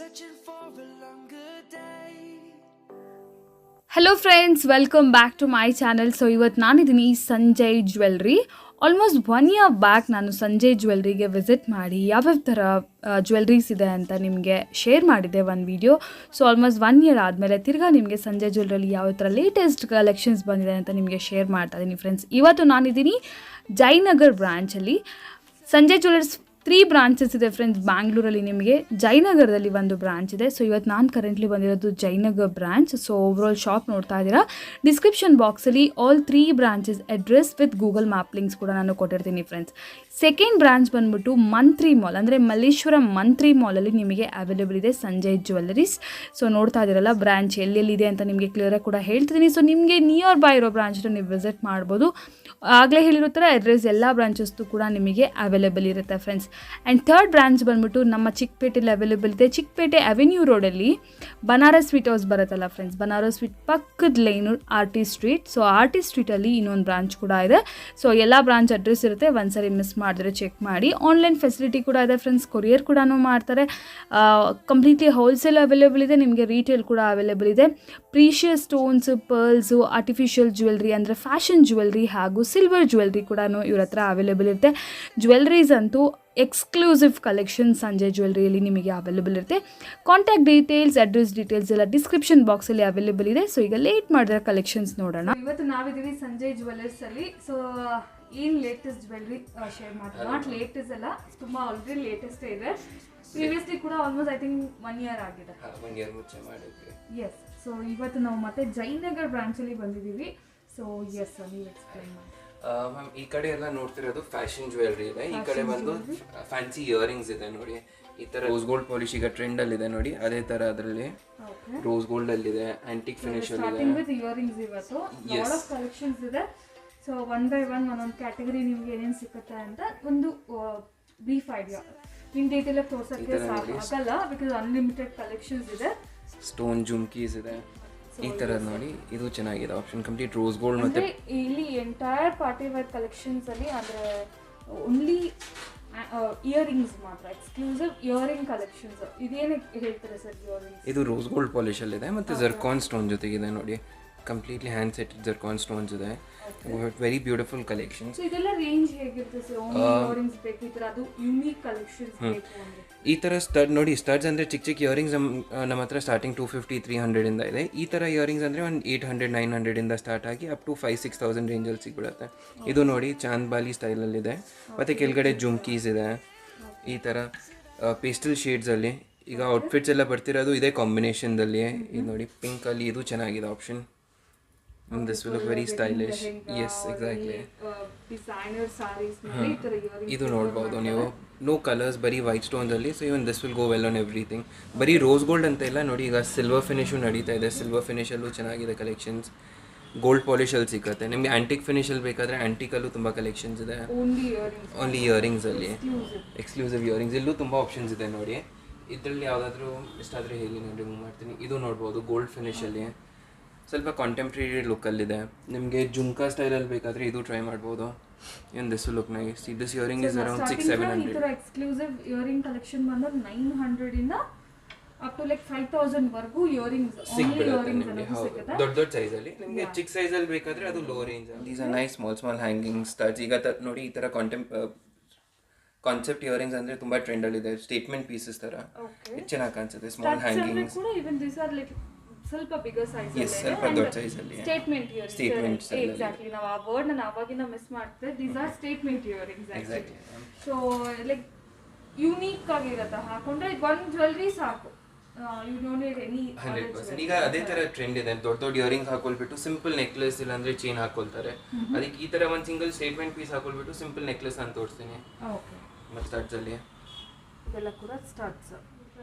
searching for a longer day. Hello friends, welcome back to my channel. So ಇವತ್ತು ನಾನಿದ್ದೀನಿ Sanjay jewellery. Almost 1 year back ನಾನು Sanjay ಜ್ಯುವೆಲ್ರಿಗೆ visit ಮಾಡಿ ಯಾವ್ಯಾವ ಥರ ಜ್ಯುವೆಲ್ರೀಸ್ ಇದೆ ಅಂತ ನಿಮಗೆ ಶೇರ್ ಮಾಡಿದ್ದೆ ಒಂದು ವಿಡಿಯೋ. ಸೊ ಆಲ್ಮೋಸ್ಟ್ 1 ಇಯರ್ ಆದಮೇಲೆ ತಿರ್ಗಾ ನಿಮಗೆ ಸಂಜಯ್ ಜ್ಯುವೆಲ್ರಲ್ಲಿ ಯಾವ ಥರ ಲೇಟೆಸ್ಟ್ ಕಲೆಕ್ಷನ್ಸ್ ಬಂದಿದೆ ಅಂತ ನಿಮಗೆ ಶೇರ್ ಮಾಡ್ತಾ ಇದ್ದೀನಿ ಫ್ರೆಂಡ್ಸ್. ಇವತ್ತು ನಾನಿದ್ದೀನಿ ಜಯನಗರ್ ಬ್ರಾಂಚಲ್ಲಿ. ಸಂಜಯ್ ಜ್ಯುವೆಲ್ಲರ್ಸ್ 3 ಬ್ರಾಂಚಸ್ ಇದೆ ಫ್ರೆಂಡ್ಸ್ ಬ್ಯಾಂಗ್ಳೂರಲ್ಲಿ. ನಿಮಗೆ ಜಯನಗರದಲ್ಲಿ ಒಂದು ಬ್ರಾಂಚ್ ಇದೆ. ಸೊ ಇವತ್ತು ನಾನು ಕರೆಂಟ್ಲಿ ಬಂದಿರೋದು Jayanagar branch. So overall shop ನೋಡ್ತಾ ಇದ್ದೀರಾ. ಡಿಸ್ಕ್ರಿಪ್ಷನ್ ಬಾಕ್ಸಲ್ಲಿ all 3 branches address with Google map links ಕೂಡ ನಾನು ಕೊಟ್ಟಿರ್ತೀನಿ ಫ್ರೆಂಡ್ಸ್. ಸೆಕೆಂಡ್ ಬ್ರಾಂಚ್ ಬಂದ್ಬಿಟ್ಟು ಮಂತ್ರಿ ಮಾಲ್, ಅಂದರೆ ಮಲ್ಲೇಶ್ವರಂ ಮಂತ್ರಿ ಮಾಲಲ್ಲಿ ನಿಮಗೆ ಅವೈಲೇಬಲ್ ಇದೆ ಸಂಜಯ್ ಜ್ಯುವೆಲ್ಲರೀಸ್. ಸೊ ನೋಡ್ತಾ ಇದ್ದೀರಲ್ಲ ಬ್ರಾಂಚ್ ಎಲ್ಲೆಲ್ಲಿದೆ ಅಂತ ನಿಮಗೆ ಕ್ಲಿಯರಾಗಿ ಕೂಡ ಹೇಳ್ತಿದ್ದೀನಿ. ಸೊ ನಿಮಗೆ ನಿಯರ್ ಬೈ ಇರೋ ಬ್ರಾಂಚ್ನ ನೀವು ವಿಸಿಟ್ ಮಾಡ್ಬೋದು. ಆಗಲೇ ಹೇಳಿರೋ ಥರ ಅಡ್ರೆಸ್ ಎಲ್ಲ ಬ್ರಾಂಚಸ್ದು ಕೂಡ ನಿಮಗೆ ಅವೈಲೇಬಲ್ ಇರುತ್ತೆ ಫ್ರೆಂಡ್ಸ್. ಆ್ಯಂಡ್ ಥರ್ಡ್ ಬ್ರಾಂಚ್ ಬಂದ್ಬಿಟ್ಟು ನಮ್ಮ ಚಿಕ್ಕಪೇಟೆಯಲ್ಲಿ ಅವೈಲೇಬಲ್ ಇದೆ. ಚಿಕ್ಕಪೇಟೆ ಅವೆನ್ಯೂ ರೋಡಲ್ಲಿ ಬನಾರಸ್ ಸ್ವೀಟ್ ಹೌಸ್ ಬರುತ್ತಲ್ಲ ಫ್ರೆಂಡ್ಸ್, ಬನಾರಸ್ ಸ್ವೀಟ್ ಪಕ್ಕದ line RT street. So RT ಸ್ಟ್ರೀಟಲ್ಲಿ ಇನ್ನೊಂದು ಬ್ರಾಂಚ್ ಕೂಡ ಇದೆ. ಸೊ ಎಲ್ಲ ಬ್ರಾಂಚ್ ಅಡ್ರೆಸ್ ಇರುತ್ತೆ, ಒಂದ್ಸರಿ ಮಿಸ್ ಮಾಡಿದ್ರೆ ಚೆಕ್ ಮಾಡಿ. ಆನ್ಲೈನ್ ಫೆಸಿಲಿಟಿ ಕೂಡ ಇದೆ ಫ್ರೆಂಡ್ಸ್, ಕೊರಿಯರ್ ಕೂಡ ಮಾಡ್ತಾರೆ. ಕಂಪ್ಲೀಟ್ಲಿ ಹೋಲ್ಸೇಲ್ ಅವೈಲೇಬಲ್ ಇದೆ, ನಿಮಗೆ ರೀಟೇಲ್ ಕೂಡ ಅವೈಲೇಬಲ್ ಇದೆ. Precious stones, pearls, artificial jewellery ಅಂದರೆ ಫ್ಯಾಷನ್ ಜ್ಯುವೆಲ್ರಿ ಹಾಗೂ ಸಿಲ್ವರ್ ಜ್ಯುವೆಲ್ರಿ ಕೂಡ ಇವ್ರ ಹತ್ರ ಅವೈಲೇಬಲ್ ಇರುತ್ತೆ. ಜ್ಯುವೆಲ್ರೀಸ್ ಅಂತೂ ಎಕ್ಸ್ಕ್ಲೂಸಿವ್ ಕಲೆಕ್ಷನ್ ಸಂಜಯ್ ಜ್ಯುವೆಲ್ರಿಯಲ್ಲಿ ನಿಮಗೆ ಅವೈಲೇಬಲ್ ಇರುತ್ತೆ. ಕಾಂಟ್ಯಾಕ್ಟ್ ಡೀಟೇಲ್ಸ್, ಅಡ್ರೆಸ್ ಡೀಟೇಲ್ಸ್ ಎಲ್ಲ ಡಿಸ್ಕ್ರಿಪ್ಷನ್ ಬಾಕ್ಸಲ್ಲಿ ಅವೈಲೇಬಲ್ ಇದೆ. ಸೊ ಈಗ ಲೇಟ್ ಮಾಡಿದ್ರೆ ಕಲೆಕ್ಷನ್ಸ್ ನೋಡೋಣ. ಇವತ್ತು ನಾವಿದ್ದೀವಿ ಸಂಜಯ್ ಜ್ಯುವೆಲ್ಲರ್ಸಲ್ಲಿ. ಸೊ ಏನು ಲೇಟೆಸ್ಟ್ ಜ್ಯುವೆಲ್ರಿ ಶೇರ್ ಮಾಡ್ತೀವಿ. ನಾಟ್ ಲೇಟೆಸ್ಟ್ ಅಲ್ಲ, ತುಂಬ ಆಲ್ರೆಡಿ ಲೇಟೆಸ್ಟೇ ಇದೆ. ಪ್ರೀವಿಯಸ್ಲಿ ಕೂಡ ಆಲ್ಮೋಸ್ಟ್ ಐ ಥಿಂಕ್ 1 ಇಯರ್ ಆಗಿದೆ. 1 ಇಯರ್ ಮುಂಚೆ ಮಾಡಿದ್ವಿ. ಎಸ್. ಸೊ ಇವತ್ತು ನಾವು ಮತ್ತೆ ಜಯನಗರ್ ಬ್ರಾಂಚಲ್ಲಿ ಬಂದಿದ್ದೀವಿ. ಸೊ ಎಸ್, ನೀವು ಎಕ್ಸ್ಪ್ಲೈನ್ ಮಾಡಿ ಮ್ಯಾಮ್. ಈ ಕಡೆ ಎಲ್ಲ ನೋಡ್ತಿರೋದು ಫ್ಯಾಷನ್ ಜ್ಯುವೆಲ್ರಿ ಇದೆ. ಈ ಕಡೆ ಬಂದು ಫ್ಯಾನ್ಸಿ ಇಯರಿಂಗ್ಸ್ ಇದೆ ನೋಡಿ. ಈ ತರ ರೋಸ್ ಗೋಲ್ಡ್ ಪಾಲಿಶ್ ಈಗ ಟ್ರೆಂಡ್ ಅಲ್ಲಿ ಇದೆ ನೋಡಿ, ಅದೇ ತರ ಅದರಲ್ಲಿ ರೋಸ್ ಗೋಲ್ಡ್ ಅಲ್ಲಿ ಇದೆ, ಆಂಟಿಕ್ ಫಿನಿಶ್ ಅಲ್ಲಿ ಇದೆ. ವಿತ್ ಇಯರಿಂಗ್ಸ್ ಇವತ್ತು ಲಾಟ್ ಆಫ್ ಕಲೆಕ್ಷನ್ಸ್ ಇದೆ. ಸೊ ಒನ್ ಬೈ ಒನ್ ಒಂದೊಂದು ಕ್ಯಾಟಗರಿ ನಿಮ್ಗೆ ಏನೇನು ಸಿಗುತ್ತೆ ಅಂತ ಒಂದು ಬ್ರೀಫ್ ಐಡಿಯಾ. ಇನ್ ಡೀಟೇಲ್ ಆಗಿ ತೋರ್ಸಕ್ಕೆ ಆಗಲ್ಲ, ಬಿಕಾಸ್ ಅನ್ಲಿಮಿಟೆಡ್ ಕಲೆಕ್ಷನ್ಸ್ ಇದೆ. ಸ್ಟೋನ್ ಜುಮ್ಕೀಸ್ ಇದೆ ಈ ತರ ನೋಡಿ. ಇದು ಚೆನ್ನಾಗಿದೆ ಆಪ್ಷನ್, ಕಂಪ್ಲೀಟ್ ರೋಸ್ ಗೋಲ್ಡ್. ಮತ್ತೆ ಇಲ್ಲಿ ಎಂಟೈರ್ ಪಾರ್ಟಿ ವೇರ್ ಕಲೆಕ್ಷನ್ಸ್ ಅಲ್ಲಿ ಅಂದ್ರೆ ಓನ್ಲಿ ಇಯರಿಂಗ್ಸ್ ಮಾತ್ರ, ಎಕ್ಸ್ಕ್ಲೂಸಿವ್ ಇಯರಿಂಗ್ ಕಲೆಕ್ಷನ್ಸ್. ಇದೇನು ಹೇಳ್ತಾರೆ ಸರ್ ಇಯರಿಂಗ್ಸ್? ಇದು ರೋಸ್ ಗೋಲ್ಡ್ ಪಾಲಿಶ್ ಅಲ್ಲಿ ಇದೆ, ಮತ್ತೆ ಜರ್ಕಾನ್ ಸ್ಟೋನ್ ಜೊತೆಗಿದೆ ನೋಡಿ. Completely hand set zircon stones ಇದೆ. Very beautiful collections. ಸೊ ಇದೆಲ್ಲ ರೇಂಜ್ ಹೇಗಿರುತ್ತೆ ಸರ್? ಓನ್ಲಿ ಇಯರಿಂಗ್ಸ್ ಬೇಕು ಈ ತರ, ಅದು ಯೂನಿಕ್ ಕಲೆಕ್ಷನ್ಸ್ ಬೇಕು ಅಂದ್ರೆ ಈ ಥರ ಸ್ಟಡ್ ನೋಡಿ. ಸ್ಟಡ್ಸ್ ಅಂದರೆ ಚಿಕ್ಕ ಚಿಕ್ಕ ಇಯರಿಂಗ್ಸ್ ನಮ್ಮ ಹತ್ರ ಸ್ಟಾರ್ಟಿಂಗ್ 250-300 ಇಂದ ಇದೆ. ಈ ಥರ ಇಯರಿಂಗ್ಸ್ ಅಂದರೆ ಒಂದು 800-900 ಇಂದ ಸ್ಟಾರ್ಟ್ ಆಗಿ ಅಪ್ ಟು 5,000-6,000 ರೇಂಜಲ್ಲಿ ಸಿಗ್ಬಿಡುತ್ತೆ. ಇದು ನೋಡಿ ಚಾಂದ್ಬಾಲಿ ಸ್ಟೈಲಲ್ಲಿದೆ. ಮತ್ತು ಕೆಳಗಡೆ ಜುಮ್ಕೀಸ್ ಇದೆ ಈ ಥರ ಪೇಸ್ಟಲ್ ಶೇಡ್ಸಲ್ಲಿ. ಈಗ ಔಟ್ಫಿಟ್ಸ್ ಎಲ್ಲ ಬರ್ತಿರೋದು ಇದೇ ಕಾಂಬಿನೇಷನ್ದಲ್ಲಿ. ಇದು ನೋಡಿ ಪಿಂಕಲ್ಲಿ, ಇದು ಚೆನ್ನಾಗಿದೆ option. This will look very stylish. Yes, exactly. Designer saris ಇದು ನೋಡ್ಬೋದು ನೀವು. ನೋ ಕಲರ್ಸ್, ಬರೀ ವೈಟ್ ಸ್ಟೋನ್ಸ್ ಅಲ್ಲಿ. So even this will go well on everything. ಬರೀ ರೋಸ್ ಗೋಲ್ಡ್ ಅಂತ ಇಲ್ಲ ನೋಡಿ, ಈಗ ಸಿಲ್ವರ್ ಫಿನಿಶು ನಡೀತಾ ಇದೆ. ಸಿಲ್ವರ್ ಫಿನಿಶಲ್ಲೂ ಚೆನ್ನಾಗಿದೆ ಕಲೆಕ್ಷನ್ಸ್. ಗೋಲ್ಡ್ ಪಾಲಿಶಲ್ಲಿ ಸಿಗುತ್ತೆ ನಿಮಗೆ. ಆ್ಯಂಟಿಕ್ ಫಿನಿಶಲ್ಲಿ ಬೇಕಾದರೆ ಆ್ಯಂಟಿಕಲ್ಲೂ ತುಂಬ ಕಲೆಕ್ಷನ್ಸ್ ಇದೆ. ಓನ್ಲಿ ಇಯರಿಂಗ್ಸಲ್ಲಿ ಎಕ್ಸ್ಕ್ಲೂಸಿವ್ ಇಯರಿಂಗ್ಸ್ ಇಲ್ಲೂ ತುಂಬ ಆಪ್ಷನ್ಸ್ ಇದೆ ನೋಡಿ. ಇದರಲ್ಲಿ ಯಾವುದಾದ್ರೂ ಇಷ್ಟ ಆದರೆ ಹೇಳಿ, ನಾನು ರಿಮೂವ್ ಮಾಡ್ತೀನಿ. ಇದು ನೋಡ್ಬೋದು ಗೋಲ್ಡ್ ಫಿನಿಶಲ್ಲಿ, ಸ್ವಲ್ಪ ಕಾಂಟೆಂಪ್ರರಿ ಲುಕ್ಕಲ್ಲಿದೆ. ನಿಮಗೆ ಜುಮ್ಕಾ ಸ್ಟೈಲಲ್ಲಿ ಬೇಕಾದರೆ ಇದು ಟ್ರೈ ಮಾಡ್ಬೋದು. ಏನು this look nice. This earring is around 600-700. Exclusive earring collection ಬಂದು 900 ಇಂದ ಅಪ್ ಟು ಲೈಕ್ 5,000 ವರ್ಗೂ ಇಯರಿಂಗ್ಸ್ ಸಿಗ್ಬಿಡುತ್ತೆ ನಿಮಗೆ. ಹೌದು, ದೊಡ್ಡ ದೊಡ್ಡ ಸೈಜಲ್ಲಿ. ನಿಮಗೆ ಚಿಕ್ಕ ಸೈಜಲ್ಲಿ ಬೇಕಾದರೆ ಅದು low range. These are nice small hanging studs. ಈಗ ನೋಡಿ ಈ ಥರ ಕಾನ್ಸೆಪ್ಟ್ ಇಯರಿಂಗ್ಸ್ ಅಂದರೆ ತುಂಬ ಟ್ರೆಂಡಲ್ಲಿದೆ. ಸ್ಟೇಟ್ಮೆಂಟ್ ಪೀಸಸ್ ಥರ ಇದು ಚೆನ್ನಾಗಿ ಕಾಣಿಸುತ್ತೆ. ಸ್ಮಾಲ್ ಹ್ಯಾಂಗಿಂಗ್ಸ್ ಸ್ವಲ್ಪ ಬಿಗರ್ ಸೈಜ್ ಅಲ್ಲಿ, ಸ್ವಲ್ಪ ದೊಡ್ಡ ಸೈಜ್ ಅಲ್ಲಿ. Statement earrings exactly. ನಾವು ಆ ವರ್ಡ್ ನಾನು ಆವಾಗಿನ ಮಿಸ್ ಮಾಡ್ತಿದ್ದೆ. These are statement earrings exactly. So like unique ಆಗಿರುತ್ತೆ, ಹಾಕೊಂಡ್ರೆ ಒಂದು ಜ್ಯುವೆಲ್ರಿ ಸಾಕು. You don't need any 100%. ಈಗ ಅದೇ ತರ ಟ್ರೆಂಡ್ ಇದೆ. ದೊಡ್ಡ ದೊಡ್ಡ ಇಯರಿಂಗ್ ಹಾಕೊಳ್ಬಿಟ್ಟು ಸಿಂಪಲ್ ನೆಕ್ಲೆಸ್ ಇಲ್ಲ ಅಂದ್ರೆ ಚೈನ್ ಹಾಕೊಳ್ತಾರೆ. ಅದಕ್ಕೆ ಈ ತರ ಒಂದು ಸಿಂಗಲ್ ಸ್ಟೇಟ್ಮೆಂಟ್ ಪೀಸ್ ಹಾಕೊಳ್ಬಿಟ್ಟು ಸಿಂಪಲ್ ನೆಕ್ಲೆಸ್ ಅಂತ ತೋರಿಸ್ತೀನಿ. ಓಕೆ. ಮತ್ತೆ ಸ್ಟಡ್ಸ್ ಅಲ್ಲಿ ಇದೆಲ್ಲ ಕೂಡ ಸ್ಟಡ್ಸ್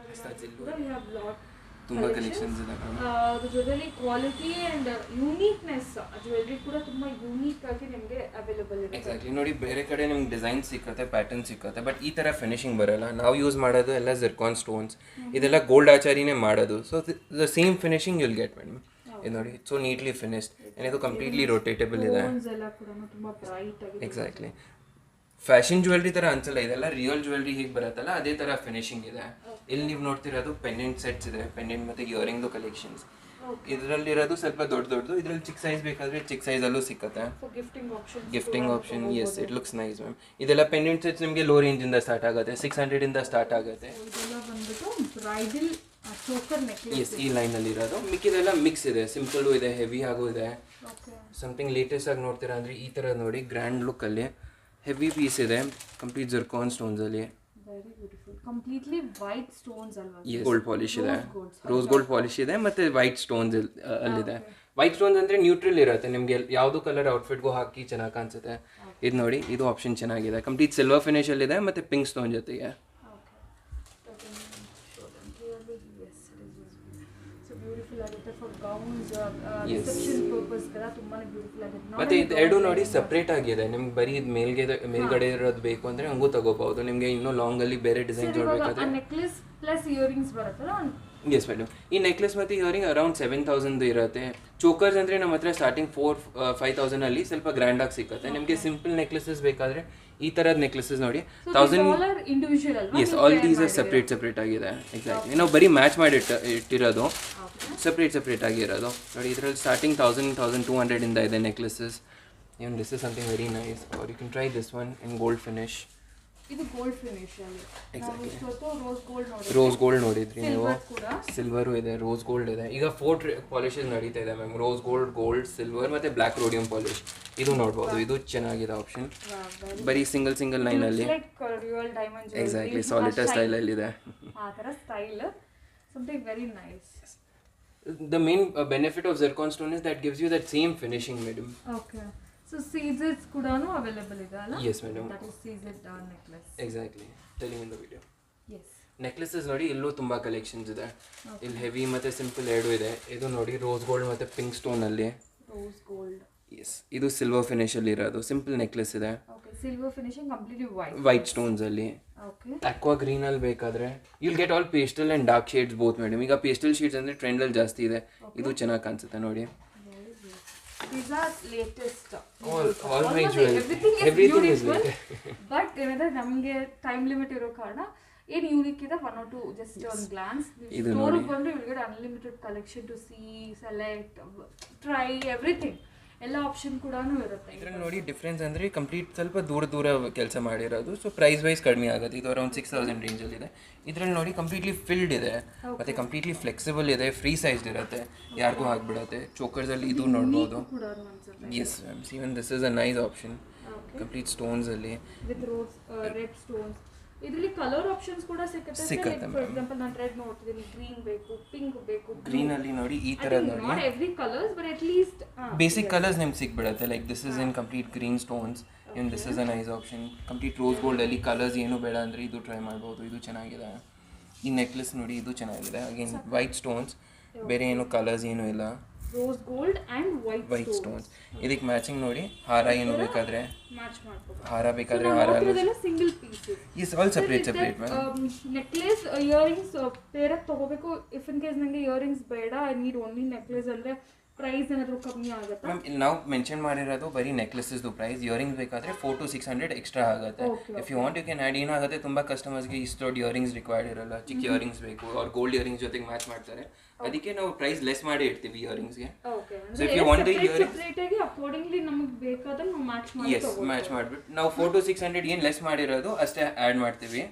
ಇಲ್ಲೂ ತುಂಬಾ ಕಲೆಕ್ಷನ್ಸ್ ಇದೆ. Jewellery quality and uniqueness, jewellery ಕೂಡ ತುಂಬಾ ಯೂನಿಕ್ ಆಗಿ ನಿಮಗೆ ಅವೈಲೇಬಲ್ ಇದೆ. ಎಕ್ಸಾಕ್ಟ್ಲಿ ನೋಡಿ, ಬೇರೆ ಕಡೆ ನಿಮ್ಗೆ ಡಿಸೈನ್ ಸಿಕ್ಕತ್ತೆ, ಪ್ಯಾಟರ್ನ್ ಸಿಕ್ಕತ್ತೆ, ಬಟ್ ಈ ತರ ಫಿನಿಶಿಂಗ್ ಬರಲ್ಲ. ನಾವು ಯೂಸ್ ಮಾಡೋದು ಎಲ್ಲ ಜರ್ಕಾನ್ ಸ್ಟೋನ್ಸ್, ಇದೆಲ್ಲ ಗೋಲ್ಡ್ ಆಚಾರಿನೇ ಮಾಡೋದು. So the same finishing you'll get madam. ಇದು ನೋಡಿ, ಸೊ ನೀಟ್ಲಿ ಫಿನಿಶ್ಡ್. ಇದು ಕಂಪ್ಲೀಟ್ಲಿ ರೊಟೇಟಬಲ್ ಇದೆ. ಎಕ್ಸಾಕ್ಟ್ಲಿ. ಫ್ಯಾಷನ್ ಜ್ಯುವೆಲ್ರಿ ಥರ ಅನ್ಸಲ್ಲ, ಇದೆಲ್ಲ ರಿಯಲ್ ಜ್ಯುವೆಲ್ರಿ ಹೇಗೆ ಬರುತ್ತಲ್ಲ ಅದೇ ಥರ ಫಿನಿಶಿಂಗ್ ಇದೆ. ಇಲ್ಲಿ ನೀವು ನೋಡ್ತಿರೋದು ಪೆಂಡೆಂಟ್ ಸೆಟ್ಸ್ ಇದೆ, ಪೆಂಡೆಂಟ್ ಮತ್ತು ಇಯರಿಂಗ್ದು ಕಲೆಕ್ಷನ್ಸ್. ಇದರಲ್ಲಿರೋದು ಸ್ವಲ್ಪ ದೊಡ್ಡದು, ಇದರಲ್ಲಿ ಚಿಕ್ಕ ಸೈಜ್ ಬೇಕಾದರೆ ಚಿಕ್ಕ ಸೈಜಲ್ಲೂ ಸಿಕ್ಕತ್ತೆ. Gifting option, yes, it looks nice ma'am. ಇದೆಲ್ಲ ಪೆಂಡೆಂಟ್ ಸೆಟ್ಸ್ ನಿಮಗೆ ಲೋ ರೇಂಜಿಂದ ಸ್ಟಾರ್ಟ್ ಆಗುತ್ತೆ, 600 ಸ್ಟಾರ್ಟ್ ಆಗುತ್ತೆ. ಎಸ್, ಈ ಲೈನಲ್ಲಿ ಇರೋದು. ಮಿಕ್ಕಿದೆಲ್ಲ ಮಿಕ್ಸ್ ಇದೆ, ಸಿಂಪಲ್ಲು ಇದೆ, ಹೆವಿ ಆಗು ಇದೆ. ಸಮಥಿಂಗ್ ಲೇಟೆಸ್ಟ್ ಆಗಿ ನೋಡ್ತೀರಾ ಅಂದರೆ ಈ ಥರ ನೋಡಿ, ಗ್ರ್ಯಾಂಡ್ ಲುಕ್ಕಲ್ಲಿ ಹೆವಿ ಪೀಸ್ ಇದೆ, complete zircon ಸ್ಟೋನ್ಸಲ್ಲಿ. Completely white stones ಅಲ್ವಾ? ಗೋಲ್ಡ್ ಪಾಲಿಶ್ ಇದೆ, ರೋಸ್ ಗೋಲ್ಡ್ ಪಾಲಿಶ್ ಇದೆ, ಮತ್ತು ವೈಟ್ ಸ್ಟೋನ್ಸ್ ಅಲ್ಲಿದೆ. ವೈಟ್ ಸ್ಟೋನ್ಸ್ ಅಂದರೆ ನ್ಯೂಟ್ರಲ್ ಇರುತ್ತೆ, ನಿಮಗೆ ಯಾವುದು ಕಲರ್ ಔಟ್ಫಿಟ್ಗೂ ಹಾಕಿ ಚೆನ್ನಾಗಿ ಕಾಣಿಸುತ್ತೆ. ಇದು ನೋಡಿ, ಇದು ಆಪ್ಷನ್ ಚೆನ್ನಾಗಿದೆ, ಕಂಪ್ಲೀಟ್ ಸಿಲ್ವರ್ ಫಿನಿಶಲ್ಲಿದೆ ಮತ್ತು ಪಿಂಕ್ ಸ್ಟೋನ್ ಜೊತೆಗೆ. ಮತ್ತೆ ಇದು ಎರಡು ನೋಡಿ ಸಪ್ರೇಟ್ ಆಗಿದೆ. ನಿಮ್ಗೆ ಬರೀ ಇದು ಮೇಲ್ಗಡೆ ಇರೋದು ಬೇಕು ಅಂದ್ರೆ ಹಂಗೂ ತಗೋಬಹುದು. ನಿಮಗೆ ಇನ್ನೂ ಲಾಂಗ್ ಅಲ್ಲಿ ಬೇರೆ ಡಿಸೈನ್ ನೋಡ್ಬೇಕಾದ್ರೆ ನೆಕ್ಲೆಸ್ ಪ್ಲಸ್ ಇಯರಿಂಗ್ಸ್ ಬರುತ್ತಲ್ಲ. ಎಸ್ ಮೇಡಮ್, ಈ ನೆಕ್ಲೆಸ್ ಮತ್ತು ಇಯರಿಂಗ್ ಅರೌಂಡ್ 7000 ಇರುತ್ತೆ. ಚೋಕರ್ಸ್ ಅಂದರೆ ನಮ್ಮ ಹತ್ರ ಸ್ಟಾರ್ಟಿಂಗ್ 4-5,000 ಅಲ್ಲಿ ಸ್ವಲ್ಪ ಗ್ರ್ಯಾಂಡ್ ಆಗಿ ಸಿಗುತ್ತೆ. ನಿಮಗೆ ಸಿಂಪಲ್ ನೆಕ್ಲೆಸಸ್ ಬೇಕಾದ್ರೆ ಈ ಥರದ ನೆಕ್ಲೆಸಸ್ ನೋಡಿ 1000. Yes, all these are separate ಆಗಿದೆ. ಎಕ್ಸಾಕ್ಟ್ಲಿ, ನಾವು ಬರೀ ಮ್ಯಾಚ್ ಮಾಡಿ ಇಟ್ಟಿರೋದು ಸಪ್ರೇಟ್ ಆಗಿರೋದು ನೋಡಿ. ಇದರಲ್ಲಿ ಸ್ಟಾರ್ಟಿಂಗ್ 1000-1200 ಇದೆ necklaces. Even this is something very nice, or you can try this one in gold finish. ಇದು ಗೋಲ್ಡ್ ಫಿನಿಶ್ ಅಲ್ಲಿ. ಎಕ್ಸಾಕ್ಟ್ಲಿ, ರೋಸ್ ಗೋಲ್ಡ್ ನೋಡಿದ್ರಿ ನೀವು, ಸಿಲ್ವರು ಇದೆ, ರೋಸ್ ಗೋಲ್ಡ್ ಇದೆ. ಈಗ 4 ಪಾಲಿಶಸ್ ನಡೀತಾ ಇದೆ ಮ್ಯಾಮ್, ರೋಸ್ ಗೋಲ್ಡ್, ಸಿಲ್ವರ್ ಮತ್ತು ಬ್ಲ್ಯಾಕ್ ರೋಡಿಯಂ ಪಾಲಿಶ್. ಇದು ನೋಡ್ಬೋದು, ಇದು ಚೆನ್ನಾಗಿದೆ ಆಪ್ಷನ್. ಬರೀ ಸಿಂಗಲ್ ಲೈನಲ್ಲಿ. ಎಕ್ಸಾಕ್ಟ್ಲಿ, ಸಾಲಿಟರ್ ಸ್ಟೈಲಲ್ಲಿ ಇದೆ. ಆ ಥರ style, something very nice. The main benefit of zircon stone is that gives you that same finishing, madam. Okay. So CZs ಕೂಡಾನು ಅವೈಲೇಬಲ್ ಇದೆ ಅಲ್ಲ? Yes madam. That is CZ necklace. Exactly. Telling in the video. Yes. Necklaces ನೋಡಿ, ಇಲ್ಲೂ ತುಂಬ collections ಇದೆ. ಇಲ್ಲಿ heavy ಮತ್ತು simple ಎರಡು ಇದೆ. ಇದು ನೋಡಿ ರೋಸ್ ಗೋಲ್ಡ್ ಮತ್ತು ಪಿಂಕ್ ಸ್ಟೋನಲ್ಲಿ. Rose gold. ಎಸ್, ಇದು ಸಿಲ್ವರ್ ಫಿನಿಶಲ್ಲಿ ಇರೋದು ಸಿಂಪಲ್ ನೆಕ್ಲೆಸ್ ಇದೆ. Okay, silver finishing completely white ಸ್ಟೋನ್ಸಲ್ಲಿ. ಓಕೆ, ಅಕ್ವಾ ಗ್ರೀನಲ್ಲಿ ಬೇಕಾದರೆ you'll get all pastel and dark shades both madam. ಈಗ ಪೇಸ್ಟಲ್ ಶೇಡ್ಸ್ ಅಂದರೆ ಟ್ರೆಂಡಲ್ಲಿ ಜಾಸ್ತಿ ಇದೆ. ಇದು ಚೆನ್ನಾಗಿ ಕಾಣಿಸುತ್ತೆ ನೋಡಿ. These are latest. All my jewelry. Everything is latest. But ಏನಂದ್ರೆ ನಮಗೆ ಟೈಮ್ ಲಿಮಿಟ್ ಇರೋ ಕಾರಣ ಏನು ಯೂನಿಕ್ ಇದೆ 1 or 2 just on glance. Store ಬಂದು you get unlimited collection to see, select, try everything. ಎಲ್ಲ ಆಪ್ಷನ್ ಕೂಡ ಇರುತ್ತೆ. ಇದರಲ್ಲಿ ನೋಡಿ ಡಿಫ್ರೆನ್ಸ್ ಅಂದರೆ ಕಂಪ್ಲೀಟ್ ಸ್ವಲ್ಪ ದೂರ ಕೆಲಸ ಮಾಡಿರೋದು, ಸೊ ಪ್ರೈಸ್ ವೈಸ್ ಕಡಿಮೆ ಆಗುತ್ತೆ. ಇದು ಅರೌಂಡ್ 6000 ರೇಂಜಲ್ಲಿದೆ. ಇದರಲ್ಲಿ ನೋಡಿ ಕಂಪ್ಲೀಟ್ಲಿ ಫಿಲ್ಡ್ ಇದೆ ಮತ್ತು ಕಂಪ್ಲೀಟ್ಲಿ ಫ್ಲೆಕ್ಸಿಬಲ್ ಇದೆ, ಫ್ರೀ ಸೈಜ್ಡ್ ಇರುತ್ತೆ, ಯಾರಿಗೂ ಆಗಿಬಿಡುತ್ತೆ. ಚೋಕರ್ಸಲ್ಲಿ ಇದು ನೋಡ್ಬೋದು. Yes ma'am, even this is a nice option, complete ಸ್ಟೋನ್ಸಲ್ಲಿ ವಿತ್ ರೋಸ್ ರೆಡ್ ಸ್ಟೋನ್ಸ್. ಇದರಲ್ಲಿ ಕಲರ್ ಆಪ್ಷನ್ಸ್ ಕೂಡ ಸಿಗುತ್ತೆ. ಫಾರ್ ಎಕ್ಸಾಂಪಲ್ ನಾನು ರೆಡ್ ನೋಡ್ತಿದ್ದೀನಿ, ಗ್ರೀನ್ ಬೇಕು, ಪಿಂಕ್ ಬೇಕು. ಗ್ರೀನ್ ಅಲ್ಲಿ ನೋಡಿ ಈ ತರ ನೋಡಿ, not every colours but at least basic colours ನಿಮ್ಗೆ ಸಿಕ್ಬಿಡುತ್ತೆ. Like this is in complete green stones, in this is a nice option. Complete rose gold ಅಲ್ಲಿ ಕಲರ್ಸ್ ಏನು ಬೇಡ ಅಂದರೆ ಇದು ಟ್ರೈ ಮಾಡ್ಬೋದು. ಇದು ಚೆನ್ನಾಗಿದೆ. ಈ ನೆಕ್ಲೆಸ್ ನೋಡಿ, ಇದು ಚೆನ್ನಾಗಿದೆ. ಅಗೇನ್ ವೈಟ್ ಸ್ಟೋನ್ಸ್, ಬೇರೆ ಏನು ಕಲರ್ಸ್ ಏನೂ ಇಲ್ಲ. Rose gold and white stones. ಇದಕ್ಕೆ ಮ್ಯಾಚಿಂಗ್ ನೋಡಿ ಹಾರ ಏನು ಬೇಕಾದ್ರೆ ಮ್ಯಾಚ್ ಮಾಡ್ಬೋದು. ಹಾರ ಬೇಕಾದ್ರೆ ಹಾರ single pieces. Is all separate ma'am. Necklace earrings ಪೇರಾಗಿ ತಗೋಬೇಕು. ಇಫ್ ಇನ್ ಕೇಸ್ ನನಗೆ ಇಯರಿಂಗ್ಸ್ ಬೇಡ, ಐ ನೀಡ್ ಓನ್ಲಿ ನೆಕ್ಲೆಸ್ ಅಂದರೆ ಪ್ರೈಸ್ ಏನಾದರೂ ಕಮ್ಮಿ ಆಗುತ್ತೆ ಮ್ಯಾಮ್? ಇಲ್ಲಿ ನಾವು ಮೆನ್ಷನ್ ಮಾಡಿರೋದು ಬರೀ ನೆಕ್ಲೆಸಸ್ದು ಪ್ರೈಸ್. ಇಯರಿಂಗ್ಸ್ ಬೇಕಾದರೆ 400 to 600 ಎಕ್ಸ್ಟ್ರಾ ಆಗುತ್ತೆ. If you want you can add. ಏನಾಗುತ್ತೆ, ತುಂಬ ಕಸ್ಟಮರ್ಸ್ಗೆ ಇಷ್ಟು ದೊಡ್ಡ ಇಯರಿಂಗ್ಸ್ ರಿಕ್ವೈರ್ಡ್ ಇರಲ್ಲ, ಚಿಕ್ಕ ಇಯರಿಂಗ್ಸ್ ಬೇಕು, ಅವ್ರು ಗೋಲ್ಡ್ ಇಯರಿಂಗ್ಸ್ ಜೊತೆಗೆ ಮ್ಯಾಚ್ ಮಾಡ್ತಾರೆ. ಅದಕ್ಕೆ ನಾವು ಪ್ರೈಸ್ ಲೆಸ್ ಮಾಡಿ ಇಡ್ತೀವಿ ಇಯರಿಂಗ್ಸ್ಗೆ. So if you want the earrings accordingly ನಮಗೆ ಬೇಕಾದ್ರೆ ನಾವು ಮ್ಯಾಚ್ ಮಾಡಿ ಮ್ಯಾಚ್ ಮಾಡಿಬಿಟ್ಟು ನಾವು 400 to 600 ಏನು ಲೆಸ್ ಮಾಡಿರೋದು ಅಷ್ಟೇ ಆ್ಯಡ್ ಮಾಡ್ತೀವಿ.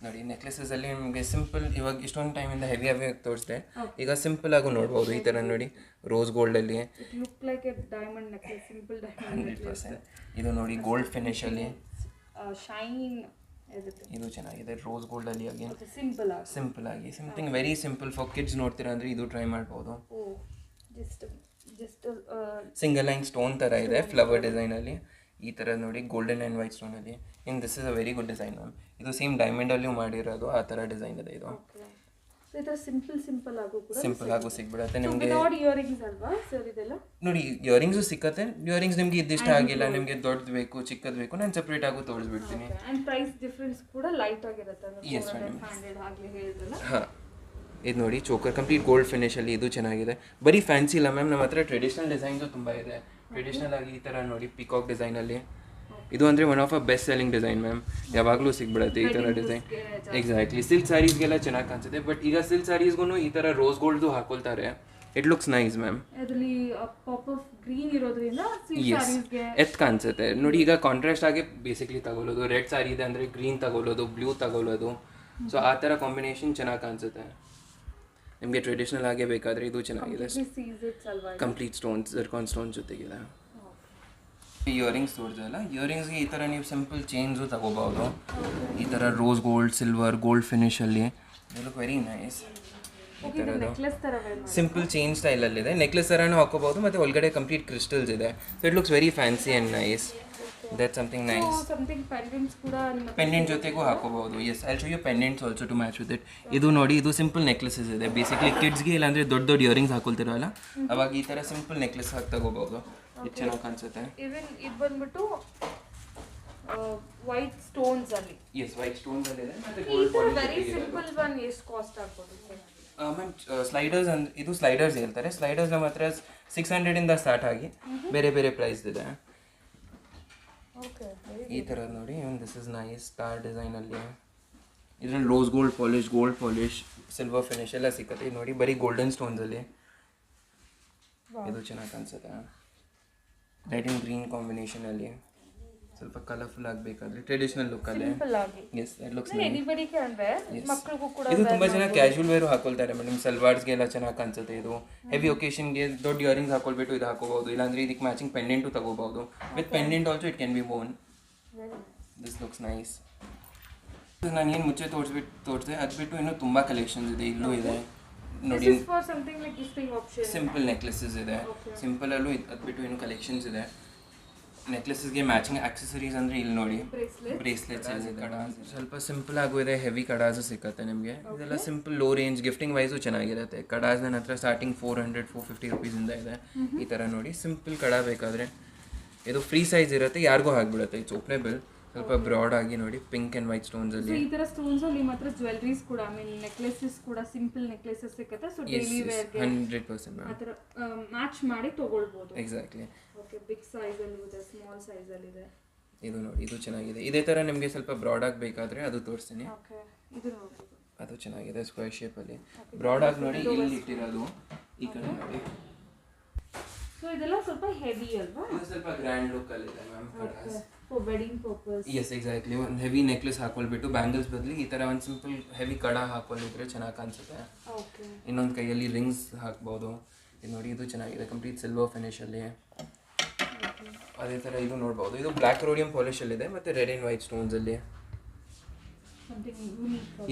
ನೋಡಿ ನೆಕ್ಲೆಸಸ್ ಅಲ್ಲಿ ನಿಮಗೆ ಸಿಂಪಲ್, ಇವಾಗ ಇಷ್ಟೊಂದು ಟೈಮಿಂದ ಹೆವಿ ತೋರಿಸಿದೆ, ಈಗ ಸಿಂಪಲ್ ಆಗು ನೋಡ್ಬೋದು. ಈ ಥರ ನೋಡಿ ರೋಸ್ ಗೋಲ್ಡ್ ಅಲ್ಲಿ 100%. ಇದು ನೋಡಿ ಗೋಲ್ಡ್ ಫಿನಿಶ್ ಅಲ್ಲಿ ಶೈನ್, ಇದು ಚೆನ್ನಾಗಿದೆ. ರೋಸ್ ಗೋಲ್ಡ್ ಅಲ್ಲಿ ಅಗೇನ್ ಸಿಂಪಲ್ ಆಗಿ something very simple for kids ನೋಡ್ತೀರಾ ಅಂದರೆ ಇದು ಟ್ರೈ ಮಾಡ್ಬೋದು. ಸಿಂಗಲ್ ಲೈನ್ ಸ್ಟೋನ್ ಥರ ಇದೆ, ಫ್ಲವರ್ ಡಿಸೈನಲ್ಲಿ. ಈ ಥರ ನೋಡಿ ಗೋಲ್ಡನ್ ಆ್ಯಂಡ್ ವೈಟ್ ಸ್ಟೋನಲ್ಲಿ. In this is a very good design ma'am. ಇದು ಸೇಮ್ ಡೈಮಂಡಲ್ಲೂ ಮಾಡಿರೋದು, ಆ ಥರ ಡಿಸೈನ್ ಇದೆ ಇದು. ಸಿಂಪಲ್ ಆಗು ಸಿಗ್ಬಿಡುತ್ತೆ ನಿಮಗೆ. ನೋಡಿ ಇಯರಿಂಗ್ಸು ಸಿಕ್ಕತ್ತೆ. ಇಯರಿಂಗ್ಸ್ ನಿಮಗೆ ಇದಿಷ್ಟ ಆಗಿಲ್ಲ, ನಿಮಗೆ ದೊಡ್ಡದು ಬೇಕು, ಚಿಕ್ಕದು ಬೇಕು, ನಾನು ಸಪ್ರೇಟ್ ಆಗು ತೋರಿಸ್ಬಿಡ್ತೀನಿ. Yes madam. ಹಾಂ, ಇದು ನೋಡಿ ಚೋಕರ್ ಕಂಪ್ಲೀಟ್ ಗೋಲ್ಡ್ ಫಿನಿಶಲ್ಲಿ, ಇದು ಚೆನ್ನಾಗಿದೆ. ಬರೀ ಫ್ಯಾನ್ಸಿ ಇಲ್ಲ ಮ್ಯಾಮ್, ನಮ್ಮ ಹತ್ರ ಟ್ರೆಡಿಷನಲ್ ಡಿಸೈನ್ಸು ತುಂಬ ಇದೆ. ಟ್ರೆಡಿಷನಲ್ ಆಗಿ ಈ ಥರ ನೋಡಿ ಪಿಕಾಕ್ ಡಿಸೈನಲ್ಲಿ ಇದು ಅಂದರೆ one of a best selling design ma'am, ಯಾವಾಗಲೂ ಸಿಗ್ಬಿಡುತ್ತೆ ಈ ಥರ ಡಿಸೈನ್. ಎಕ್ಸಾಕ್ಟ್ಲಿ, ಸಿಲ್ಕ್ ಸ್ಯಾರೀಸ್ಗೆಲ್ಲ ಚೆನ್ನಾಗಿ ಕಾಣಿಸುತ್ತೆ. ಬಟ್ ಈಗ ಸಿಲ್ಕ್ ಸ್ಯಾರೀಸ್ಗೂ ಈ ಥರ ರೋಸ್ ಗೋಲ್ಡ್ದು ಹಾಕೊಳ್ತಾರೆ. It looks nice ma'am. ಅದರಲ್ಲಿ ಪಾಪ್ ಆಫ್ ಗ್ರೀನ್ ಇರೋದ್ರಿಂದ ಎಸ್, ಎತ್ ಕಾಣಿಸುತ್ತೆ ನೋಡಿ. ಈಗ ಕಾಂಟ್ರಾಸ್ಟ್ ಆಗಿ ಬೇಸಿಕ್ಲಿ ತಗೊಳ್ಳೋದು, ರೆಡ್ ಸ್ಯಾರಿ ಇದೆ ಅಂದರೆ ಗ್ರೀನ್ ತಗೊಳ್ಳೋದು, ಬ್ಲೂ ತಗೊಳ್ಳೋದು. ಸೊ ಆ ಥರ ಕಾಂಬಿನೇಷನ್ ಚೆನ್ನಾಗಿ ಕಾಣಿಸುತ್ತೆ. ನಿಮಗೆ ಟ್ರೆಡಿಷ್ನಲ್ ಆಗೇ ಬೇಕಾದರೆ ಇದು ಚೆನ್ನಾಗಿದೆ. ಕಂಪ್ಲೀಟ್ ಸ್ಟೋನ್ಸ್, ಜರ್ಕಾನ್ ಸ್ಟೋನ್ಸ್ ಜೊತೆಗಿದೆ. ಇಯರಿಂಗ್ಸ್ ತೋರಿಸಲ್ಲ, ಇಯರಿಂಗ್ಸ್ಗೆ ಈ ಥರ ನೀವು ಸಿಂಪಲ್ ಚೇಂಜು ತಗೋಬಹುದು. ಈ ಥರ ರೋಸ್ ಗೋಲ್ಡ್, ಸಿಲ್ವರ್, ಗೋಲ್ಡ್ ಫಿನಿಶಲ್ಲಿ ಲುಕ್ ವೆರಿ ನೈಸ್. ಈ ಥರದ್ದು ಸಿಂಪಲ್ ಚೇಂಜ್ ಸ್ಟೈಲಲ್ಲಿದೆ. ನೆಕ್ಲೆಸ್ ಥರನೂ ಹಾಕೋಬಹುದು, ಮತ್ತು ಒಳಗಡೆ ಕಂಪ್ಲೀಟ್ ಕ್ರಿಸ್ಟಲ್ಸ್ ಇದೆ. So it looks very fancy and nice. That something nice. Pendant ಜೊತೆಗೂ ಹಾಕೋಬಹುದು. Yes, I show you pendants also to match with it. ಇದು ನೋಡಿ, ಇದು ಸಿಂಪಲ್ ನೆಕ್ಲೆಸಸ್ ಇದೆ. ಬೇಸಿಕ್ಲಿ ಕಿಡ್ಸ್ಗೆ ಇಲ್ಲಾಂದರೆ ದೊಡ್ಡ ದೊಡ್ಡ ಇಯರಿಂಗ್ಸ್ ಹಾಕೊಳ್ತಿರಲ್ಲ, ಅವಾಗ ಈ ಥರ ಸಿಂಪಲ್ ನೆಕ್ಲೆಸ್ ಹಾಕಿ ತಗೋಬಹುದು. ಇದು ಚೆನ್ನಾಗಿ ಕಾಣಿಸುತ್ತೆ. ಇವನ್ ಇದು ಬಂದ್ಬಿಟ್ಟು ವೈಟ್ ಸ್ಟೋನ್ಸ್ ಅಲ್ಲಿ. ಎಸ್, ವೈಟ್ ಸ್ಟೋನ್ಸ್ ಅಲ್ಲಿ ಇದೆ. ಮತ್ತೆ ಈ ತರ ವೆರಿ ಸಿಂಪಲ್ ಒನ್ ಎಷ್ಟು ಕಾಸ್ಟ್ ಆಗ್ಬೋದು ಮ್ಯಾಮ್? ಸ್ಲೈಡರ್ಸ್ ಅಂದ್ರೆ ಇದು ಸ್ಲೈಡರ್ಸ್ ಹೇಳ್ತಾರೆ. ಸ್ಲೈಡರ್ಸ್ ನಮ್ಮ ಹತ್ರ 600 ಇಂದ ಸ್ಟಾರ್ಟ್ ಆಗಿ ಬೇರೆ ಬೇರೆ ಪ್ರೈಸ್ ಇದೆ. ಓಕೆ, ಈ ಥರ ನೋಡಿ. ಇವನ್ this is nice star design ಅಲ್ಲಿ. ಇದರಲ್ಲಿ rose gold polish, silver finish ಎಲ್ಲ ಸಿಕ್ಕತ್ತೆ. ಇದು ನೋಡಿ, ಬರೀ ಗೋಲ್ಡನ್ ಸ್ಟೋನ್ಸ್ ಅಲ್ಲಿ. ಇದು ಚೆನ್ನಾಗಿ ಕಾಣಿಸುತ್ತೆ. ರೆಡ್ ಅಂಡ್ ಗ್ರೀನ್ ಕಾಂಬಿನೇಷನ್ ಅಲ್ಲಿ ಸ್ವಲ್ಪ ಕಲರ್ಫುಲ್ ಆಗಬೇಕಾದ್ರೆ ಟ್ರೆಡಿಷನಲ್ ಲುಕ್ ಅಲ್ಲಿ. Yes, that looks nice. Anybody can wear, ಮಕ್ಕಳಿಗೂ ಕೂಡ ಇದು ತುಂಬಾ ಜನ ಕ್ಯಾಶುವಲ್ ವೇರ್ ಹಾಕೊಳ್ತಾರೆ ಮೇಡಮ್. ಸಲ್ವಾರ್ಸ್ಗೆ ಎಲ್ಲ ಚೆನ್ನಾಗಿ ಕಾಣಿಸುತ್ತೆ. ಇದು ಹೆವಿ ಒಕೇಶನ್ಗೆ ದೊಡ್ಡ ಇಯರಿಂಗ್ಸ್ ಹಾಕೊಳ್ಬಿಟ್ಟು ಇದು ಹಾಕೋಬಹುದು. ಇಲ್ಲಾಂದ್ರೆ ಇದಕ್ಕೆ ಮ್ಯಾಚಿಂಗ್ ಪೆಂಡೆಂಟು ತಗೋಬಹುದು. With pendant also it can be bone. This looks nice. ನಾನು ಏನು ಮುಚ್ಚೆ ತೋರಿಸಿದೆ ಅದು ಬಿಟ್ಟು ಇನ್ನೂ ತುಂಬ ಕಲೆಕ್ಷನ್ಸ್ ಇದೆ. ಇಲ್ಲೂ ಇದೆ ನೋಡಿ, ಸಿಂಪಲ್ ನೆಕ್ಲೆಸಸ್ ಇದೆ. ಸಿಂಪಲಲ್ಲೂ ಅದು ಬಿಟ್ಟು ಇನ್ನೂ ಕಲೆಕ್ಷನ್ಸ್ ಇದೆ. ನೆಕ್ಲೆಸಸ್ಗೆ ಮ್ಯಾಚಿಂಗ್ ಆಕ್ಸೆಸರೀಸ್ ಅಂದರೆ ಇಲ್ಲಿ ನೋಡಿ, ಬ್ರೇಸ್ಲೆಟ್ಸ್ ಇದೆ. ಕಡಾಸ್ ಸ್ವಲ್ಪ ಸಿಂಪಲ್ ಆಗೂ ಇದೆ, ಹೆವಿ ಕಡಾಸು ಸಿಕ್ಕತ್ತೆ ನಿಮಗೆ. ಇದೆಲ್ಲ simple low range gifting wise ಚೆನ್ನಾಗಿರುತ್ತೆ. ಕಡಾಸ್ ನನ್ನ ಹತ್ರ ಸ್ಟಾರ್ಟಿಂಗ್ 400-450 ರುಪೀಸಿಂದ ಇದೆ. ಈ ಥರ ನೋಡಿ, ಸಿಂಪಲ್ ಕಡ ಬೇಕಾದರೆ ಇದು ಫ್ರೀ ಸೈಜ್ ಇರುತ್ತೆ, ಯಾರಿಗೂ ಆಗಿಬಿಡುತ್ತೆ. It's openable. ಸ್ವಲ್ಪ ಬ್ರಾಡ್ ಆಗಿ ನೋಡಿ, ಪಿಂಕ್ ಆ್ಯಂಡ್ ವೈಟ್ ಸ್ಟೋನ್ಸ್ ಅಲ್ಲಿ. ಈ ತರ ಸ್ಟೋನ್ಸ್ ಅಲ್ಲಿ ಮಾತ್ರ ಜ್ಯುವೆಲರೀಸ್ ಕೂಡ, ಐ ಮೀನ್ ನೆಕ್ಲೆಸಸ್ ಕೂಡ ಸಿಂಪಲ್ ನೆಕ್ಲೆಸಸ್ ಸಿಗುತ್ತೆ. ಸೊ ಡೈಲಿ ವೇರ್ ಗೆ 100% ಮ್ಯಾಮ್ ಆ ತರ ಮ್ಯಾಚ್ ಮಾಡಿ ತಗೊಳ್ಬಹುದು. ಎಕ್ಸಾಕ್ಟ್ಲಿ. ಓಕೆ, ಬಿಗ್ ಸೈಜ್ ಅಲ್ಲಿ ಇದೆ, ಸ್ಮಾಲ್ ಸೈಜ್ ಅಲ್ಲಿ ಇದೆ. ಇದು ನೋಡಿ, ಇದು ಚೆನ್ನಾಗಿದೆ. ಇದೇ ಥರ ನಿಮಗೆ ಸ್ವಲ್ಪ ಬ್ರಾಡ್ ಆಗಿ ಬೇಕಾದರೆ ಅದು ತೋರಿಸ್ತೀನಿ. ಓಕೆ, ಇದು ನೋಡಬಹುದು. ಅದು ಚೆನ್ನಾಗಿದೆ, ಸ್ಕ್ವೇರ್ ಶೇಪಲ್ಲಿ ಬ್ರಾಡ್ ಆಗಿ ನೋಡಿ. ಇಲ್ಲಿ ಇಟ್ಟಿರೋದು ಈ ಕಡೆ ನೋಡಿ. ಸೊ ಇದೆಲ್ಲ ಸ್ವಲ್ಪ ಹೆವಿ ಅಲ್ವಾ? ಇದು ಸ್ವಲ್ಪ ಗ್ರ್ಯಾಂಡ್ ಲುಕ್ ಅಲ್ಲಿ ಇದೆ ma'am. Kadas for wedding purpose. Yes, exactly. ಒಂದು ಹೆವಿ ನೆಕ್ಲೆಸ್ ಹಾಕೊಳ್ಬಿಟ್ಟು ಬ್ಯಾಂಗಲ್ಸ್ ಬದಲಿ ಈ ಥರ ಒಂದು ಸಿಂಪಲ್ ಹೆವಿ ಕಡ ಹಾಕೊಂಡಿದ್ರೆ ಚೆನ್ನಾಗಿ ಕಾಣಿಸುತ್ತೆ. ಓಕೆ, ಇನ್ನೊಂದು ಕೈಯಲ್ಲಿ ರಿಂಗ್ಸ್ ಹಾಕ್ಬೋದು. ಇದು ನೋಡಿ, ಇದು ಚೆನ್ನಾಗಿದೆ, ಕಂಪ್ಲೀಟ್ ಸಿಲ್ವರ್ ಫಿನಿಶಲ್ಲಿ. ಅದೇ ಥರ ಇದು ನೋಡ್ಬೋದು. ಇದು ಬ್ಲ್ಯಾಕ್ ರೋಡಿಯಂ ಪಾಲಿಶಲ್ಲಿದೆ ಮತ್ತು ರೆಡ್ ಆ್ಯಂಡ್ ವೈಟ್ ಸ್ಟೋನ್ಸಲ್ಲಿ.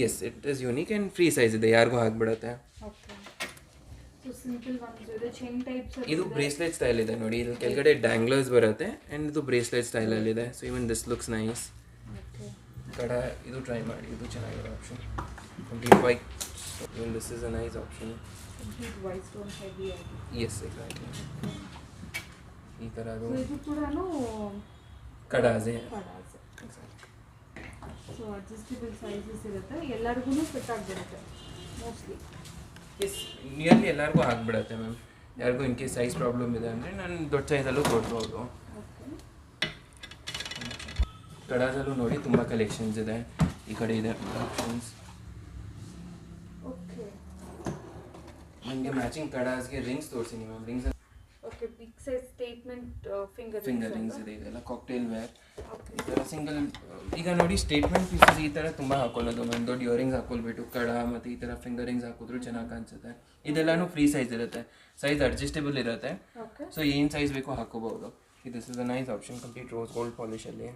Yes, it is unique and free size ಇದೆ, ಯಾರಿಗೂ ಆಗಿಬಿಡುತ್ತೆ. ಇದು ಬ್ರೇಸ್ಲೆಟ್ ಸ್ಟೈಲ್ ಇದೆ ನೋಡಿ. ಇದು ಕೆಳಗಡೆ ಡ್ಯಾಂಗ್ಲರ್ಸ್ ಬರುತ್ತೆ ಆ್ಯಂಡ್ ಇದು ಬ್ರೇಸ್ಲೆಟ್ ಸ್ಟೈಲಲ್ಲಿದೆ. So even this looks nice. Kada ಇದು ಟ್ರೈ ಮಾಡಿ, ಇದು ಚೆನ್ನಾಗಿರೋ option. Complete white. Even this is a nice option. Yes, exactly. ಈ ಥರ ಅದು ಕಡಾಸೆ. ಸೊ ಅಡ್ಜಸ್ಟಬಲ್ ಸೈಜಸ್ ಇರುತ್ತೆ, ಎಲ್ಲರಿಗೂ ಫಿಟ್ ಆಗಿಬಿಡುತ್ತೆ ಮೋಸ್ಟ್ಲಿ. ಎಸ್, ನಿಯರ್ಲಿ ಎಲ್ಲರಿಗೂ ಆಗಿಬಿಡುತ್ತೆ ಮ್ಯಾಮ್. ಯಾರಿಗೂ ಇನ್ ಕೇಸ್ ಸೈಜ್ ಪ್ರಾಬ್ಲಮ್ ಇದೆ ಅಂದರೆ ನಾನು ದೊಡ್ಡ ಸೈಜಲ್ಲೂ ಕೊಡ್ಬೋದು. ಕಡಾಸಲ್ಲೂ ನೋಡಿ ತುಂಬ ಕಲೆಕ್ಷನ್ಸ್ ಇದೆ. ಈ ಕಡೆ ಇದೆ ಆಪ್ಷನ್ಸ್. ನನಗೆ ಮ್ಯಾಚಿಂಗ್ ಕಡಾಸ್ಗೆ ರಿಂಗ್ಸ್ ತೋರಿಸಿನಿ ma'am. Rings okay, big size statement finger rings ಇದೆ. ಇದೆಲ್ಲ ಕಾಕ್ಟೇಲ್ ವೇರ್. ಈ ಥರ ಸಿಂಗಲ್ ಈಗ ನೋಡಿ, ಸ್ಟೇಟ್ಮೆಂಟ್ ಪೀಸಸ್ ಈ ಥರ ತುಂಬ ಹಾಕೊಳ್ಳೋದು ಮ್ಯಾಮ್. ದೊಡ್ಡ ಇಯರಿಂಗ್ಸ್ ಹಾಕೊಳ್ಬಿಟ್ಟು ಕಡ ಮತ್ತು ಈ ಥರ ಫಿಂಗರ್ ರಿಂಗ್ಸ್ ಹಾಕಿದ್ರು ಚೆನ್ನಾಗಿ ಕಾಣಿಸುತ್ತೆ. ಇದೆಲ್ಲನೂ ಫ್ರೀ ಸೈಜ್ ಇರುತ್ತೆ, ಸೈಜ್ ಅಡ್ಜಸ್ಟೇಬಲ್ ಇರುತ್ತೆ. ಸೊ ಏನು ಸೈಜ್ ಬೇಕೋ ಹಾಕೋಬಹುದು. This is a nice option. Complete rose gold ಪಾಲಿಶಲ್ಲಿ.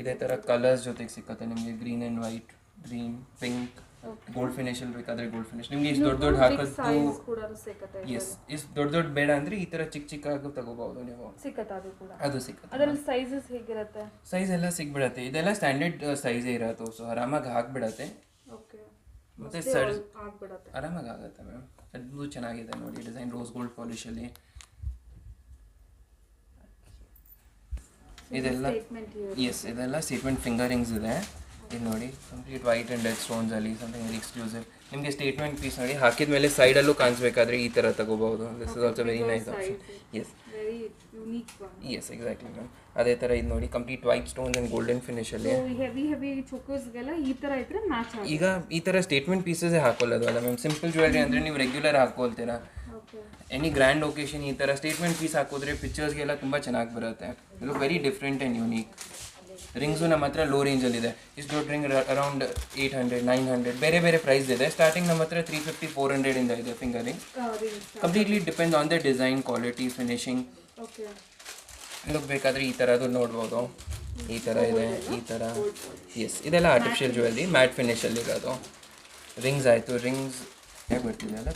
ಇದೇ ಥರ ಕಲರ್ಸ್ ಜೊತೆಗೆ ಸಿಕ್ಕತ್ತೆ ನಿಮಗೆ. Green and white, green, pink, gold ಫಿನಿಶಲ್ಲಿ ಬೇಕಾದರೆ ಗೋಲ್ಡ್ ಫಿನಿಶ್. ನಿಮಗೆ ಇಷ್ಟು ದೊಡ್ಡ ದೊಡ್ಡ ಹಾಕೋದು. ಎಸ್, ಇಷ್ಟು ದೊಡ್ಡ ದೊಡ್ಡ ಬೇಡ ಅಂದರೆ ಈ ಥರ ಚಿಕ್ಕ ಚಿಕ್ಕ ಆಗಿ ತಗೋಬಹುದು ನೀವು. ಅದು ಸಿಕ್ಕತ್ತೆ. ಸೈಜಸ್ ಹೇಗಿರುತ್ತೆ? ಸೈಜ್ ಎಲ್ಲ ಸಿಕ್ಬಿಡತ್ತೆ. ಇದೆಲ್ಲ ಸ್ಟ್ಯಾಂಡರ್ಡ್ ಸೈಜೇ ಇರತ್ತೆ. ಸೊ ಆರಾಮಾಗಿ ಹಾಕ್ಬಿಡತ್ತೆ. ಮತ್ತೆ ಆರಾಮಾಗಿ ಆಗುತ್ತೆ ಮ್ಯಾಮ್. ಅದು ಚೆನ್ನಾಗಿದೆ ನೋಡಿ ಡಿಸೈನ್, ರೋಸ್ ಗೋಲ್ಡ್ ಪಾಲಿಶಲ್ಲಿ. ಇದೆಲ್ಲ ಎಸ್, ಇದೆಲ್ಲ ಸ್ಟೇಟ್ಮೆಂಟ್ ಫಿಂಗರಿಂಗ್ಸ್ ಇದೆ. ಇದು ನೋಡಿ ಕಂಪ್ಲೀಟ್ ವೈಟ್ ಆ್ಯಂಡ್ ರೆಡ್ ಸ್ಟೋನ್ಸಲ್ಲಿ ಸಮಥಿಂಗ್ ವೆರಿ ಎಕ್ಸ್ಕ್ಲೂಸಿವ್. ನಿಮಗೆ ಸ್ಟೇಟ್ಮೆಂಟ್ ಪೀಸ್ ನೋಡಿ ಹಾಕಿದ ಮೇಲೆ ಸೈಡಲ್ಲೂ ಕಾಣಿಸ್ಬೇಕಾದ್ರೆ ಈ ಥರ ತಗೋಬಹುದು. This is also very nice option. Yes exactly ma'am. ಅದೇ ಥರ ಇದು ನೋಡಿ complete white stones and golden ಫಿನಿಶಲ್ಲಿ. ಈಗ ಈ ಥರ ಸ್ಟೇಟ್ಮೆಂಟ್ ಪೀಸಸೇ ಹಾಕೊಳ್ಳೋದು ಅಲ್ಲ ಮ್ಯಾಮ್. ಸಿಂಪಲ್ ಜ್ಯುವೆಲ್ರಿ ಅಂದರೆ ನೀವು ರೆಗ್ಯುಲರ್ ಹಾಕೊಳ್ತೀರಾ. ಎನಿ ಗ್ರ್ಯಾಂಡ್ ಒಕೇಶನ್ ಈ ಥರ ಸ್ಟೇಟ್ಮೆಂಟ್ ಪೀಸ್ ಹಾಕಿದ್ರೆ ಪಿಕ್ಚರ್ಸ್ಗೆಲ್ಲ ತುಂಬ ಚೆನ್ನಾಗಿ ಬರುತ್ತೆ. ಇದು very different and unique. Rings ನಮ್ಮ ಹತ್ರ ಲೋ ರೇಂಜಲ್ಲಿದೆ. ಇಷ್ಟು ದೊಡ್ಡ ರಿಂಗ್ ಅರೌಂಡ್ 800 900 ಬೇರೆ ಬೇರೆ ಪ್ರೈಸ್ ಇದೆ. ಸ್ಟಾರ್ಟಿಂಗ್ ನಮ್ಮ ಹತ್ರ 350 400 ಇಂದ ಇದೆ finger ring. Completely depend on the design, quality, finishing. ಇದಕ್ಕೆ ಬೇಕಾದರೆ ಈ ಥರದ್ದು ನೋಡ್ಬೋದು. ಈ ಥರ ಇದೆ, ಈ ಥರ. ಎಸ್, ಇದೆಲ್ಲ ಆರ್ಟಿಫಿಷಿಯಲ್ ಜ್ಯುವೆಲ್ರಿ ಮ್ಯಾಟ್ ಫಿನಿಷಲ್ಲಿರೋದು. ರಿಂಗ್ಸ್ ಆಯಿತು, ರಿಂಗ್ಸ್ ಹೇಗೆ ಬರ್ತಿದೆ ಅಲ್ಲ.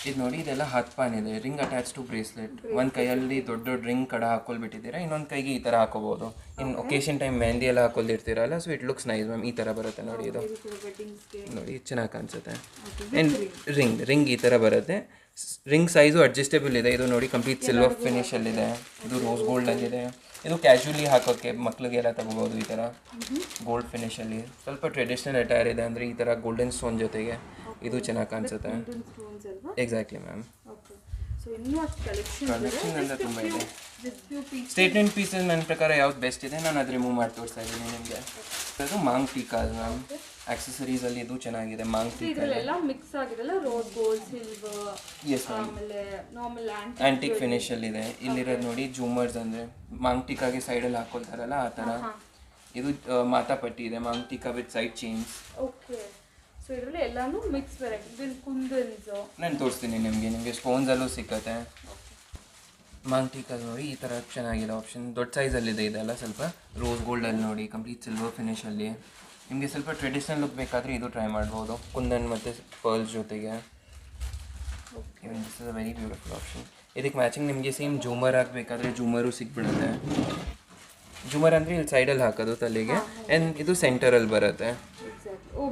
ಇದು ನೋಡಿ, ಇದೆಲ್ಲ ಹತ್ಪಾನ್ ಇದೆ. Ring attach to bracelet. ಒಂದು ಕೈಯಲ್ಲಿ ದೊಡ್ಡ ದೊಡ್ಡ ರಿಂಗ್ ಕಡ ಹಾಕೊಳ್ಬಿಟ್ಟಿದ್ದೀರಾ, ಇನ್ನೊಂದು ಕೈಗೆ ಈ ಥರ ಹಾಕೋಬೋದು. ಇನ್ನು ಒಕೇಶನ್ ಟೈಮ್ ಮೆಹಂದಿ ಎಲ್ಲ ಹಾಕೊಳ್ದಿರ್ತೀರಲ್ಲ, so it looks nice ma'am. ಈ ಥರ ಬರುತ್ತೆ ನೋಡಿ. ಇದು ನೋಡಿ ಚೆನ್ನಾಗಿ ಕಾಣಿಸುತ್ತೆ. ಆ್ಯಂಡ್ ರಿಂಗ್ ಈ ಥರ ಬರುತ್ತೆ. ರಿಂಗ್ ಸೈಜು ಅಡ್ಜಸ್ಟೇಬಲ್ ಇದೆ. ಇದು ನೋಡಿ ಕಂಪ್ಲೀಟ್ ಸಿಲ್ವರ್ ಫಿನಿಷಲ್ಲಿದೆ. ಇದು ರೋಸ್ ಗೋಲ್ಡಲ್ಲಿದೆ. ಇದು ಕ್ಯಾಶುವಲಿ ಹಾಕೋಕ್ಕೆ ಮಕ್ಳಿಗೆಲ್ಲ ತಗೋಬೋದು. ಈ ಥರ ಗೋಲ್ಡ್ ಫಿನಿಷಲ್ಲಿ ಸ್ವಲ್ಪ ಟ್ರೆಡಿಷ್ನಲ್ ಅಟೈರ್ ಇದೆ. ಅಂದರೆ ಈ ಥರ ಗೋಲ್ಡನ್ ಸ್ಟೋನ್ ಜೊತೆಗೆ ಇದು ಚೆನ್ನಾಗಿ ಕಾಣಿಸುತ್ತೆ. Exactly ma'am. ಕಲೆಕ್ಷನ್ ಎಲ್ಲ ತುಂಬ ಇದೆ. ಸ್ಟೇಟ್ಮೆಂಟ್ ಪೀಸಸ್ ನನ್ನ ಪ್ರಕಾರ ಯಾವ್ದು ಬೆಸ್ಟ್ ಇದೆ ನಾನು ಅದು ರಿಮೂವ್ ಮಾಡಿ ತೋರಿಸ್ತಾ ಇದ್ದೀನಿ ನಿಮಗೆ. ಅದು ಮಾಂಗ್ ಟೀಕಾಸ್ ಮ್ಯಾಮ್. ಆಕ್ಸೆಸರೀಸಲ್ಲಿ ಇದು ಚೆನ್ನಾಗಿದೆ. ಮಾಂಗ್ ಟೀಕಾ ಮಿಕ್ಸ್ ಆಗಿದೆಲ್ಲ, rose gold, silver, yes ma'am, ಆಮೇಲೆ ನಾರ್ಮಲ್ ಆಂಟಿಕ್ ಫಿನಿಷಲ್ಲಿದೆ. ಇಲ್ಲಿರೋದು ನೋಡಿ ಜೂಮರ್ಸ್, ಅಂದರೆ ಮಾಂಗ್ ಟೀಕಾಗೆ ಸೈಡಲ್ಲಿ ಹಾಕೊಳ್ತಾರಲ್ಲ ಆ ಥರ. ಇದು ಮಾತಾಪಟ್ಟಿ ಇದೆ. Maang tikka with side chains. Okay. So ಇದರಲ್ಲಿ ಎಲ್ಲಾನು ಮಿಕ್ಸ್ ವೆರೈಟಿ. ಇದು ಕುಂದನ್ಸ್ ನಾನು ತೋರಿಸ್ತೀನಿ ನಿಮಗೆ ಸ್ಟೋನ್ಸಲ್ಲೂ ಸಿಕ್ಕತ್ತೆ. ಮಾಂಗ್ ಟೀಕಾಸ್ ನೋಡಿ ಈ ಥರ ಚೆನ್ನಾಗಿದೆ ಆಪ್ಷನ್. ದೊಡ್ಡ ಸೈಜಲ್ಲಿದೆ. ಇದೆಲ್ಲ ಸ್ವಲ್ಪ ರೋಸ್ ಗೋಲ್ಡಲ್ಲಿ ನೋಡಿ ಕಂಪ್ಲೀಟ್ ಸಿಲ್ವರ್ ಫಿನಿಷಲ್ಲಿ. ನಿಮಗೆ ಸ್ವಲ್ಪ ಟ್ರೆಡಿಷ್ನಲ್ ಲುಕ್ ಬೇಕಾದರೆ ಇದು ಟ್ರೈ ಮಾಡ್ಬೋದು, ಕುಂದನ್ ಮತ್ತು ಪರ್ಲ್ಸ್ ಜೊತೆಗೆ. ಇವನ್ this is a very beautiful option. ಇದಕ್ಕೆ ಮ್ಯಾಚಿಂಗ್ ನಿಮಗೆ ಸೇಮ್ ಜೂಮರ್ ಹಾಕಬೇಕಾದ್ರೆ ಜೂಮರು ಸಿಕ್ಬಿಡುತ್ತೆ. ಜೂಮರ್ ಅಂದರೆ ಇಲ್ಲಿ ಸೈಡಲ್ಲಿ ಹಾಕೋದು ತಲೆಗೆ, ಆ್ಯಂಡ್ ಇದು ಸೆಂಟರಲ್ಲಿ ಬರುತ್ತೆ.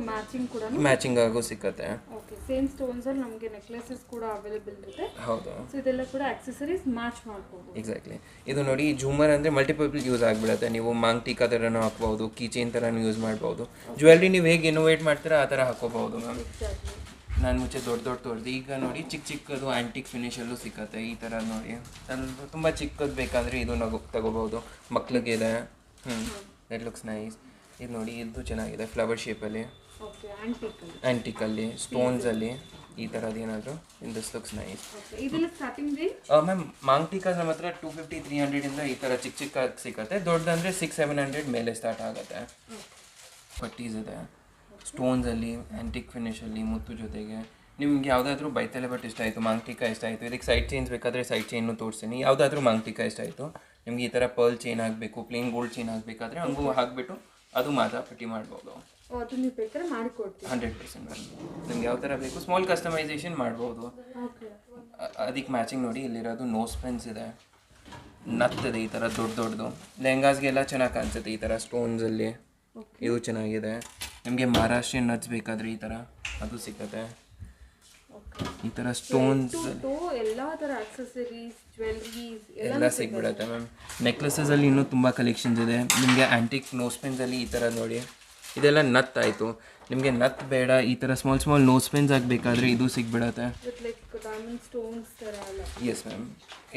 ಮ್ಯಾಚಿಂಗ್ ಕೂಡ ಮ್ಯಾಚಿಂಗ್ ಆಗೋ ಸಿಕ್ಕತ್ತೆ. ಓಕೆ. ಸೇಮ್ ಸ್ಟೋನ್ಸ್ ಅಲ್ಲಿ ನಮಗೆ ನೆಕ್ಲೆಸಸ್ ಕೂಡ ಅವೈಲೇಬಲ್ ಇರುತ್ತೆ. ಹೌದು. ಸೊ ಇದೆಲ್ಲ ಕೂಡ ಆಕ್ಸೆಸರೀಸ್ ಮ್ಯಾಚ್ ಮಾಡ್ಬೋದು. ಎಕ್ಸಾಕ್ಟ್ಲಿ. ಇದು ನೋಡಿ ಜೂಮರ್ ಅಂದರೆ ಮಲ್ಟಿಪಲ್ ಯೂಸ್ ಆಗಿಬಿಡುತ್ತೆ. ನೀವು ಮಾಂಗ್ ಟೀಕಾ ಥರನೂ ಹಾಕ್ಬೋದು, ಕೀ ಚೈನ್ ಥರನೂ ಯೂಸ್ ಮಾಡ್ಬೋದು. ಜ್ಯುವೆಲ್ರಿ ನೀವು ಹೇಗೆ ಇನೋವೇಟ್ ಮಾಡ್ತೀರಾ ಆ ಥರ ಹಾಕೋಬಹುದು ಮ್ಯಾಮ್. ನಾನು ಮುಂಚೆ ದೊಡ್ಡ ತೋರಿದೆ. ಈಗ ನೋಡಿ ಚಿಕ್ಕದು ಆ್ಯಂಟಿಕ್ ಫಿನಿಷಲ್ಲೂ ಸಿಕ್ಕತ್ತೆ. ಈ ಥರ ನೋಡಿ ಸ್ವಲ್ಪ ತುಂಬ ಚಿಕ್ಕದು ಬೇಕಾದರೆ ಇದು ನಾವು ತಗೋಬೋದು. ಮಕ್ಳಿಗಿದೆ. That looks nice. ಇದು ನೋಡಿ, ಇದು ಚೆನ್ನಾಗಿದೆ ಫ್ಲವರ್ ಶೇಪಲ್ಲಿ. ಓಕೆ. ಆ್ಯಂಟಿಕಲ್ಲಿ ಸ್ಟೋನ್ಸಲ್ಲಿ ಈ ಥರದ್ದು ಏನಾದರೂ. In this looks nice. ಇದೆಲ್ಲ ಸ್ಟಾರ್ಟಿಂಗ್ ರೇಂಜ್ ಮ್ಯಾಮ್ ಮಾಂಗ್ ಟೀಕಾಸ್ ನಮ್ಮ ಹತ್ರ 250 300 ಇಂದ ಈ ಥರ ಚಿಕ್ಕ ಸಿಗುತ್ತೆ. ದೊಡ್ಡದಂದರೆ 600 700 ಮೇಲೆ ಸ್ಟಾರ್ಟ್ ಆಗುತ್ತೆ. ಪಟ್ಟೀಸ್ ಇದೆ ಸ್ಟೋನ್ಸಲ್ಲಿ, ಆ್ಯಂಟಿಕ್ ಫಿನಿಷಲ್ಲಿ, ಮುತ್ತು ಜೊತೆಗೆ. ನಿಮ್ಗೆ ಯಾವುದಾದ್ರೂ ಬೈತಲೆ ಬಟ್ ಇಷ್ಟ ಆಯಿತು, ಮಾಂಗ್ ಟೀಕಾ ಇಷ್ಟ ಆಯಿತು, ಇದಕ್ಕೆ ಸೈಡ್ ಚೈನ್ಸ್ ಬೇಕಾದರೆ ಸೈಡ್ ಚೈನು ತೋರಿಸ್ತೀನಿ. ಯಾವುದಾದ್ರೂ ಮಾಂಗ್ ಟೀಕಾ ಇಷ್ಟ ಆಯಿತು, ನಿಮ್ಗೆ ಈ ಥರ ಪರ್ಲ್ ಚೈನ್ ಆಗಬೇಕು, ಪ್ಲೇನ್ ಗೋಲ್ಡ್ ಚೈನ್ ಆಗಬೇಕಾದ್ರೆ ಹಂಗೂ ಹಾಕಿಬಿಟ್ಟು ಅದು ಮಾತ್ರ ಪಟ್ಟಿ ಮಾಡ್ಬೋದು. ಅದು ನೀವು ಬೇಕಾದ್ರೆ ಮಾಡಿಕೊಡ್ತೀವಿ 100%. ನಿಮ್ಗೆ ಯಾವ ಥರ ಬೇಕು ಸ್ಮಾಲ್ ಕಸ್ಟಮೈಸೇಷನ್ ಮಾಡ್ಬೋದು. ಅದಕ್ಕೆ ಮ್ಯಾಚಿಂಗ್ ನೋಡಿ ಇಲ್ಲಿರೋದು ನೋಸ್ ಪೆನ್ಸ್ ಇದೆ, ನತ್ತಿದೆ ಈ ಥರ ದೊಡ್ಡದು. ಲೆಹಂಗಾಸ್ಗೆಲ್ಲ ಚೆನ್ನಾಗಿ ಕಾಣಿಸುತ್ತೆ ಈ ಥರ ಸ್ಟೋನ್ಸಲ್ಲಿ. ಇದು ಚೆನ್ನಾಗಿದೆ. ನಿಮಗೆ ಮಹಾರಾಷ್ಟ್ರೀಯನ್ ನಟ್ಸ್ ಬೇಕಾದರೆ ಈ ಥರ ಅದು ಸಿಕ್ಕತ್ತೆ. ಈ ಥರ ಸ್ಟೋನ್ಸ್ ಎಲ್ಲ ಥರ ಆಕ್ಸೆಸರೀಸ್, ಜ್ಯುವೆಲ್ರೀಸ್ ಎಲ್ಲ ಸಿಕ್ಬಿಡುತ್ತೆ ಮ್ಯಾಮ್. ನೆಕ್ಲೆಸಸಲ್ಲಿ ಇನ್ನೂ ತುಂಬ ಕಲೆಕ್ಷನ್ಸ್ ಇದೆ. ನಿಮಗೆ ಆ್ಯಂಟಿಕ್ ನೋಸ್ ಪೆನ್ಸಲ್ಲಿ ಈ ಥರ ನೋಡಿ, ಇದೆಲ್ಲ ನತ್ ಆಯಿತು. ನಿಮಗೆ ನತ್ ಬೇಡ, ಈ ಥರ ಸ್ಮಾಲ್ ನೋಸ್ ಪೆನ್ಸ್ ಆಗಬೇಕಾದ್ರೆ ಇದು ಸಿಕ್ಬಿಡುತ್ತೆ. Yes ma'am.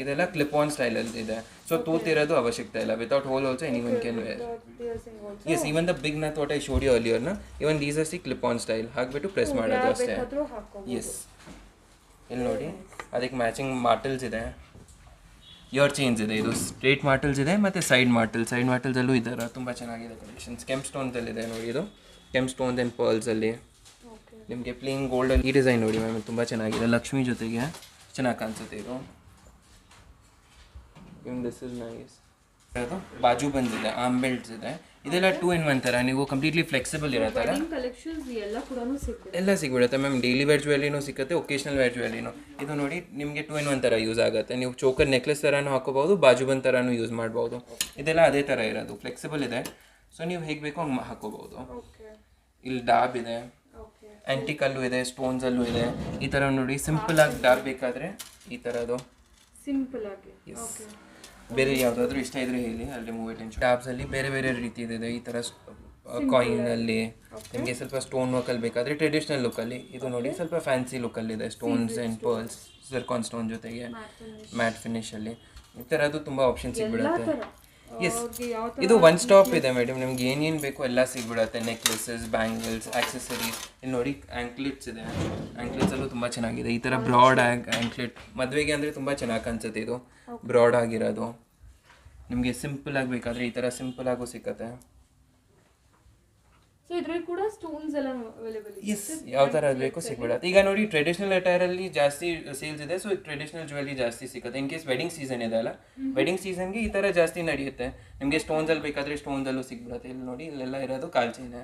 ಇದೆಲ್ಲ ಕ್ಲಿಪ್ ಆನ್ ಸ್ಟೈಲಲ್ಲಿ ಇದೆ. ಸೊ ತೂತಿರೋದು ಅವಶ್ಯಕತೆ ಇಲ್ಲ. Without hole also anyone can wear. Yes, even the big nath what I showed you ಅರ್ಲಿಯರ್ನ, even these are see clip on style. ಹಾಕಿಬಿಟ್ಟು ಪ್ರೆಸ್ ಮಾಡೋದು ಅಷ್ಟೇ. ಎಸ್, ಇಲ್ಲಿ ನೋಡಿ ಅದಕ್ಕೆ ಮ್ಯಾಚಿಂಗ್ ಮಾರ್ಟಲ್ಸ್ ಇದೆ, ಇಯರ್ ಚೈನ್ಸ್ ಇದೆ. ಇದು ಸ್ಟ್ರೇಟ್ ಮಾರ್ಟಲ್ಸ್ ಇದೆ ಮತ್ತು ಸೈಡ್ ಮಾರ್ಟಲ್ಸಲ್ಲೂ ಇದ್ದಾರೆ. ತುಂಬ ಚೆನ್ನಾಗಿದೆ ಕಲೆಕ್ಷನ್ಸ್. ಕೆಂಪ್ ಸ್ಟೋನ್ಸಲ್ಲಿದೆ ನೋಡಿ. ಇದು ಕೆಂಪ್ ಸ್ಟೋನ್ಸ್ ಆ್ಯಂಡ್ ಪರ್ಲ್ಸಲ್ಲಿ ನಿಮಗೆ ಪ್ಲೇನ್ ಗೋಲ್ಡಲ್ಲಿ ಈ ಡಿಸೈನ್ ನೋಡಿ ಮ್ಯಾಮ್, ತುಂಬ ಚೆನ್ನಾಗಿದೆ. ಲಕ್ಷ್ಮಿ ಜೊತೆಗೆ ಚೆನ್ನಾಗಿ ಕಾಣಿಸುತ್ತೆ ಇದು. This is nice. ಅದು ಬಾಜು ಬಂದಿದೆ, ಆರ್ಮ್ ಬೆಲ್ಟ್ಸ್ ಇದೆ. ಇದೆಲ್ಲ 2 in 1 ಥರ. ನೀವು ಕಂಪ್ಲೀಟ್ಲಿ ಫ್ಲೆಕ್ಸಿಬಲ್ ಇರುತ್ತಲ್ಲ, ಎಲ್ಲ ಸಿಗ್ಬಿಡುತ್ತೆ ಮ್ಯಾಮ್. ಡೈಲಿ ವೇರ್ ಜ್ಯುವೆಲ್ರಿನೂ ಸಿಗುತ್ತೆ, ಒಕೇಶ್ನಲ್ ವೇರ್ ಜ್ಯುವೆಲ್ರಿನೂ. ಇದು ನೋಡಿ ನಿಮಗೆ 2 in 1 ಥರ ಯೂಸ್ ಆಗುತ್ತೆ. ನೀವು ಚೋಕರ್ ನೆಕ್ಲೆಸ್ ಥರನೂ ಹಾಕೋಬಹುದು, ಬಾಜುಬಂದ್ ಥರನೂ ಯೂಸ್ ಮಾಡ್ಬೋದು. ಇದೆಲ್ಲ ಅದೇ ಥರ ಇರೋದು, ಫ್ಲೆಕ್ಸಿಬಲ್ ಇದೆ. ಸೊ ನೀವು ಹೇಗೆ ಬೇಕೋ ಹಂಗೆ ಹಾಕೋಬಹುದು. ಇಲ್ಲಿ ಡಾಬ್ ಇದೆ, ಆ್ಯಂಟಿಕಲ್ಲೂ ಇದೆ, ಸ್ಟೋನ್ಸಲ್ಲೂ ಇದೆ. ಈ ಥರ ನೋಡಿ ಸಿಂಪಲ್ ಆಗಿ ಡಾಬ್ ಬೇಕಾದರೆ ಈ ಥರದ್ದು ಸಿಂಪಲ್ ಆಗಿ. ಬೇರೆ ಯಾವುದಾದ್ರೂ ಇಷ್ಟ ಇದ್ರೆ ಹೇಳಿ, ಅಲ್ಲಿ ಮೂವ್ ಇಟ್. ಡಾಬ್ಸಲ್ಲಿ ಬೇರೆ ಬೇರೆ ರೀತಿ ಇದೆ. ಈ ಥರ ಕಾಯಿನಲ್ಲಿ. ನಿಮಗೆ ಸ್ವಲ್ಪ ಸ್ಟೋನ್ ವರ್ಕಲ್ಲಿ ಬೇಕಾದರೆ ಟ್ರೆಡಿಷ್ನಲ್ ಲುಕ್ಕಲ್ಲಿ, ಇದು ನೋಡಿ ಸ್ವಲ್ಪ ಫ್ಯಾನ್ಸಿ ಲುಕ್ಕಲ್ಲಿದೆ, stones and pearls zircon stone ಜೊತೆಗೆ ಮ್ಯಾಟ್ ಫಿನಿಷಲ್ಲಿ. ಈ ಥರದ್ದು ತುಂಬ ಆಪ್ಷನ್ ಸಿಗ್ಬಿಡುತ್ತೆ. ಎಸ್, ಇದು ಒನ್ ಸ್ಟಾಪ್ ಇದೆ ಮೇಡಮ್, ನಿಮ್ಗೆ ಏನೇನು ಬೇಕೋ ಎಲ್ಲ ಸಿಗ್ಬಿಡುತ್ತೆ. Necklaces, bangles, accessories. ಇಲ್ಲಿ ನೋಡಿ ಆ್ಯಂಕ್ಲೆಟ್ಸ್ ಇದೆ, ಆ್ಯಂಕ್ಲೆಟ್ಸಲ್ಲೂ ತುಂಬ ಚೆನ್ನಾಗಿದೆ. ಈ ಥರ ಬ್ರಾಡ್ ಆ್ಯಂಕ್ಲೆಟ್ ಮದುವೆಗೆ ಅಂದರೆ ತುಂಬ ಚೆನ್ನಾಗಿ ಕಾಣಿಸುತ್ತೆ. ಇದು ಬ್ರಾಡ್ ಆಗಿರೋದು. ನಿಮಗೆ ಸಿಂಪಲ್ ಆಗಬೇಕಾದ್ರೆ ಈ ಥರ ಸಿಂಪಲ್ ಆಗು ಸಿಕ್ಕತ್ತೆ. ಸೊ ಇದ್ರಲ್ಲಿ ಕೂಡ ಸ್ಟೋನ್ಸ್ ಎಲ್ಲ ಅವೈಲೇಬಲ್ ಇದೆ. ಎಸ್, ಯಾವ ಥರ ಬೇಕು ಸಿಗ್ಬಿಡುತ್ತೆ. ಈಗ ನೋಡಿ ಟ್ರೆಡಿಷ್ನಲ್ ಅಟೈರಲ್ಲಿ ಜಾಸ್ತಿ ಸೇಲ್ಸ್ ಇದೆ, ಸೊ ಟ್ರೆಡಿಷ್ನಲ್ ಜ್ಯುವೆಲ್ರಿ ಜಾಸ್ತಿ ಸಿಗುತ್ತೆ. ಇನ್ ಕೇಸ್ ವೆಡ್ಡಿಂಗ್ ಸೀಸನ್ ಇದೆ ಅಲ್ಲ, ವೆಡ್ಡಿಂಗ್ ಸೀಸನ್ಗೆ ಈ ಥರ ಜಾಸ್ತಿ ನಡೆಯುತ್ತೆ. ನಿಮಗೆ ಸ್ಟೋನ್ಸಲ್ಲಿ ಬೇಕಾದರೆ ಸ್ಟೋನ್ಸಲ್ಲೂ ಸಿಗ್ಬಿಡುತ್ತೆ. ಇಲ್ಲಿ ನೋಡಿ ಇಲ್ಲೆಲ್ಲ ಇರೋದು ಕಾಲ್ ಚೈನ್.